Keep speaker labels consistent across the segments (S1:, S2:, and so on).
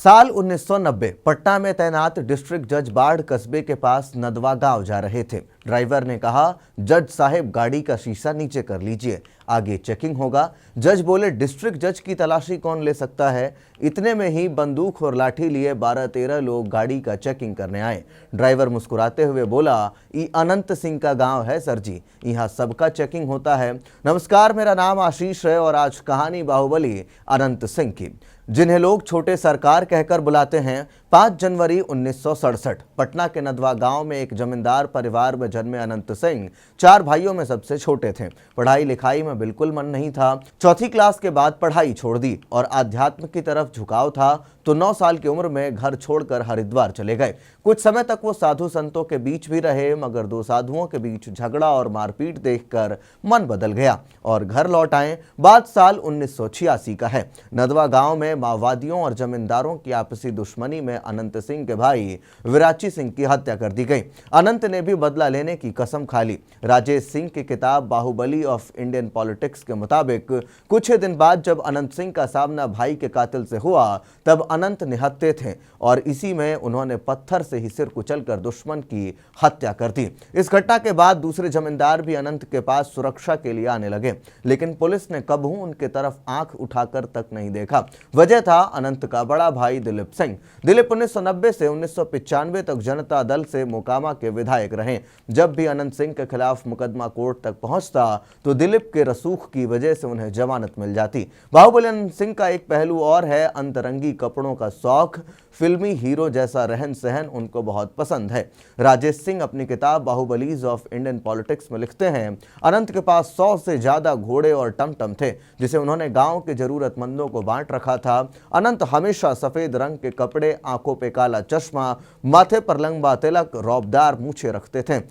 S1: साल 1990 पटना में तैनात डिस्ट्रिक्ट जज बाढ़ कस्बे के पास नदवा गांव जा रहे थे। ड्राइवर ने कहा, जज साहब गाड़ी का शीशा नीचे कर लीजिए, आगे चेकिंग होगा। जज बोले, डिस्ट्रिक्ट जज की तलाशी कौन ले सकता है। इतने में ही बंदूक और लाठी लिए 12-13 लोग गाड़ी का चेकिंग करने आए। ड्राइवर मुस्कुराते हुए बोला, ये अनंत सिंह का गांव है सर जी, यहाँ सबका चेकिंग होता है। नमस्कार, मेरा नाम आशीष है और आज कहानी बाहुबली अनंत सिंह की, जिन्हें लोग छोटे सरकार कहकर बुलाते हैं। 5 जनवरी 1967 पटना के नदवा गांव में एक जमींदार परिवार में जन्मे अनंत सिंह 4 भाइयों में सबसे छोटे थे। पढ़ाई लिखाई में बिल्कुल मन नहीं था। चौथी क्लास के बाद पढ़ाई छोड़ दी और आध्यात्म की तरफ झुकाव था तो 9 साल की उम्र में घर छोड़कर हरिद्वार चले गए। कुछ समय तक वो साधु संतों के बीच भी रहे, मगर 2 साधुओं के बीच झगड़ा और मारपीट देखकर मन बदल गया और घर लौट आए। बात साल 1986 का है। नदवा गांव में माओवादियों और जमींदारों की आपसी दुश्मनी में अनंत सिंह के भाई विराची सिंह की हत्या कर दी गई। अनंत ने भी बदला लेने की कसम खा ली। राजेश सिंह की किताब बाहुबली ऑफ इंडियन पॉलिटिक्स के मुताबिक कुछ ही दिन बाद जब अनंत सिंह का सामना भाई के कातिल से हुआ तब अनंत निहत्थे थे और इसी में उन्होंने पत्थर से ही सिर कुचलकर दुश्मन की हत्या कर दी। इस घटना के बाद दूसरे जमींदार भी अनंत के पास सुरक्षा के लिए आने लगे, लेकिन पुलिस ने कभी उनके तरफ आंख उठाकर तक नहीं देखा। वजह था अनंत का बड़ा भाई दिलीप सिंह। दिलीप 1990 से 1995 तक जनता दल से मोकामा के विधायक रहे। जब भी अनंत सिंह के खिलाफ मुकदमा कोर्ट तक पहुंचता तो दिलीप के रसूख की वजह से उन्हें जमानत मिल जाती। बाहुबली अनंत सिंह का एक पहलू और है, अंतरंगी कपड़ों का शौक। फिल्मी हीरो जैसा रहन सहन उनको बहुत पसंद है। राजेश सिंह अपनी किताब बाहुबलीज ऑफ इंडियन पॉलिटिक्स में लिखते हैं, अनंत के पास 100 से ज्यादा घोड़े और टमटम थे जिसे उन्होंने गांव के जरूरतमंदों को बांट रखा था। अनंत हमेशा सफेद रंग के कपड़े, आंखों पे काला चश्मा, माथे पर लंबा तिलक, रौबदार मूछें रखते थे।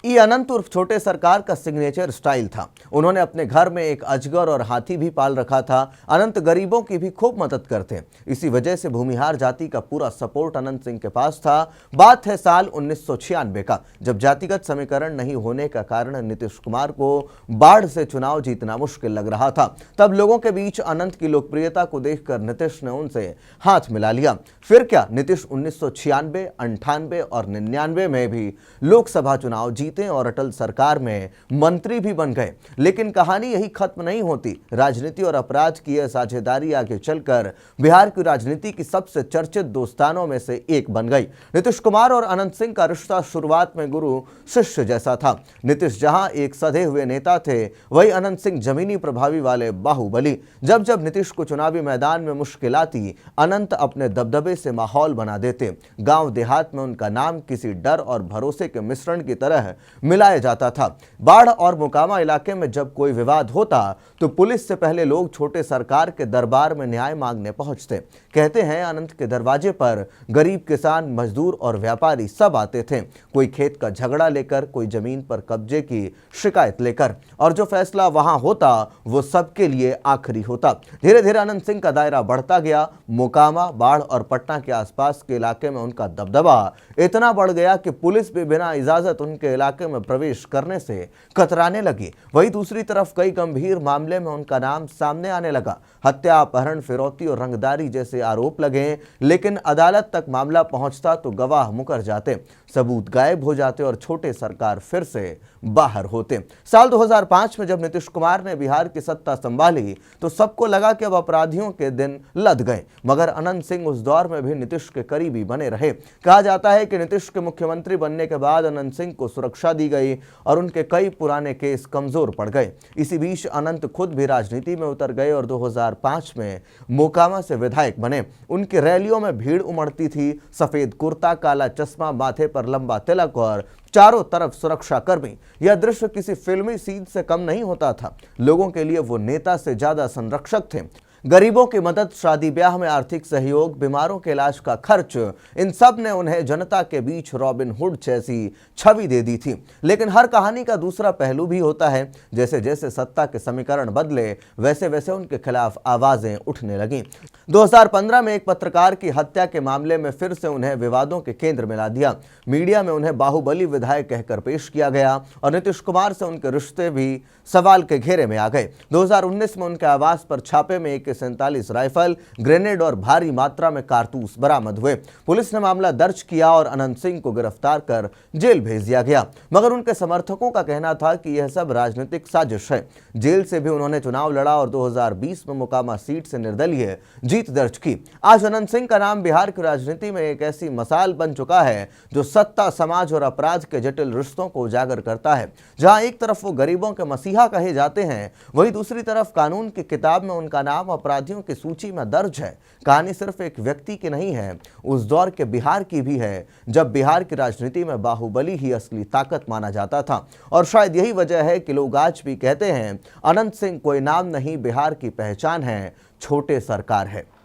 S1: ये अनंत उर्फ छोटे सरकार का सिग्नेचर स्टाइल था। उन्होंने अपने घर में एक अजगर और हाथी भी पाल रखा था। अनंत गरीबों की भी खूब मदद करते। इसी वजह से भूमिहार जाति का पूरा सपोर्ट अनंत सिंह के पास था। बात है साल 1996 का, जब जातिगत समीकरण नहीं होने का कारण नीतीश कुमार को बाढ़ से चुनाव जीतना मुश्किल लग रहा था। तब लोगों के बीच अनंत की लोकप्रियता को देखकर नीतीश ने उनसे हाथ मिला लिया। फिर क्या, नीतीश 1996, 98 और 99 में भी लोकसभा चुनाव और अटल सरकार में मंत्री भी बन गए। लेकिन कहानी यही खत्म नहीं होती। राजनीति और अपराध की यह साझेदारी आगे चलकर बिहार की राजनीति की सबसे चर्चित दोस्तानों में से एक बन गई। नीतीश कुमार और अनंत सिंह का रिश्ता शुरुआत में गुरु शिष्य जैसा था। नीतीश जहां एक सधे हुए नेता थे, वही अनंत सिंह जमीनी प्रभावी वाले बाहुबली। जब जब नीतीश को चुनावी मैदान में मुश्किल आती, अनंत अपने दबदबे से माहौल बना देते। गांव देहात में उनका नाम किसी डर और भरोसे के मिश्रण की तरह मिलाया जाता था। बाढ़ और मोकामा इलाके में जब कोई विवाद होता तो पुलिस से पहले लोग छोटे सरकार के दरबार में न्याय मांगने पहुंचते। कहते हैं अनंत के दरवाजे पर गरीब किसान, मजदूर और व्यापारी सब आते थे, कोई खेत का झगड़ा लेकर, कोई जमीन पर कब्जे की शिकायत लेकर, और जो फैसला वहां होता वो सबके लिए आखिरी होता। धीरे धीरे अनंत सिंह का दायरा बढ़ता गया। मोकामा, बाढ़ और पटना के आसपास के इलाके में उनका दबदबा इतना बढ़ गया कि पुलिस भी बिना इजाजत उनके इलाके में प्रवेश करने से कतराने लगी। वहीं दूसरी तरफ कई गंभीर मामले में उनका नाम सामने आने लगा। हत्या, अपहरण, फिरौती और रंगदारी जैसे आरोप लगे, लेकिन अदालत तक मामला पहुंचता तो गवाह मुकर जाते, सबूत गायब हो जाते और छोटे सरकार फिर से बाहर होते। साल 2005 में जब नीतीश कुमार ने बिहार की सत्ता संभाली तो सबको लगा कि अब अपराधियों के दिन लद गए, मगर अनंत सिंह उस दौर में भी नीतीश के करीबी बने रहे। कहा जाता है कि नीतीश के मुख्यमंत्री बनने के बाद अनंत सिंह को सुरक्षा दी गई और उनके कई पुराने केस कमजोर पड़ गए। इसी बीच अनंत खुद भी राजनीति में उतर गए और 2005 में मोकामा से विधायक बने। उनकी रैलियों में भीड़ उमड़ती थी। सफेद कुर्ता, काला चश्मा, माथे पर लंबा तिलक और चारों तरफ सुरक्षा कर्मी। यह दृश्य किसी फिल्मी सीन से कम नहीं होता था। लोगों के लिए वो नेता से ज्यादा संरक्षक थे। गरीबों की मदद, शादी ब्याह में आर्थिक सहयोग, बीमारों के इलाज का खर्च, इन सब ने उन्हें जनता के बीच रॉबिन हुड जैसी छवि दे दी थी। लेकिन हर कहानी का दूसरा पहलू भी होता है। जैसे जैसे सत्ता के समीकरण बदले वैसे वैसे उनके खिलाफ आवाजें उठने लगीं। 2015 में एक पत्रकार की हत्या के मामले में फिर से उन्हें विवादों के केंद्र में ला दिया। मीडिया में उन्हें बाहुबली विधायक कहकर पेश किया गया और नीतीश कुमार से उनके रिश्ते भी सवाल के घेरे में आ गए। 2019 में उनके आवास पर छापे में एक के 47 राइफल, ग्रेनेड और भारी मात्रा में कारतूस बरामद हुए। पुलिस ने मामला दर्ज किया और अनंत सिंह को गिरफ्तार कर जेल भेज दिया गया, मगर उनके समर्थकों का कहना था कि यह सब राजनीतिक साजिश है। जेल से भी उन्होंने चुनाव लड़ा और 2020 में मोकामा सीट से निर्दलीय जीत दर्ज की। आज अनंत सिंह का नाम बिहार की राजनीति में एक ऐसी मसाल बन चुका है जो सत्ता, समाज और अपराध के जटिल रिश्तों को उजागर करता है। जहां एक तरफ वो गरीबों के मसीहा कहे जाते हैं, वहीं दूसरी तरफ कानून की किताब में उनका नाम अपराधियों की सूची में दर्ज है। कहानी सिर्फ एक व्यक्ति की नहीं है, उस दौर के बिहार की भी है जब बिहार की राजनीति में बाहुबली ही असली ताकत माना जाता था। और शायद यही वजह है कि लोग आज भी कहते हैं अनंत सिंह कोई नाम नहीं, बिहार की पहचान है, छोटे सरकार है।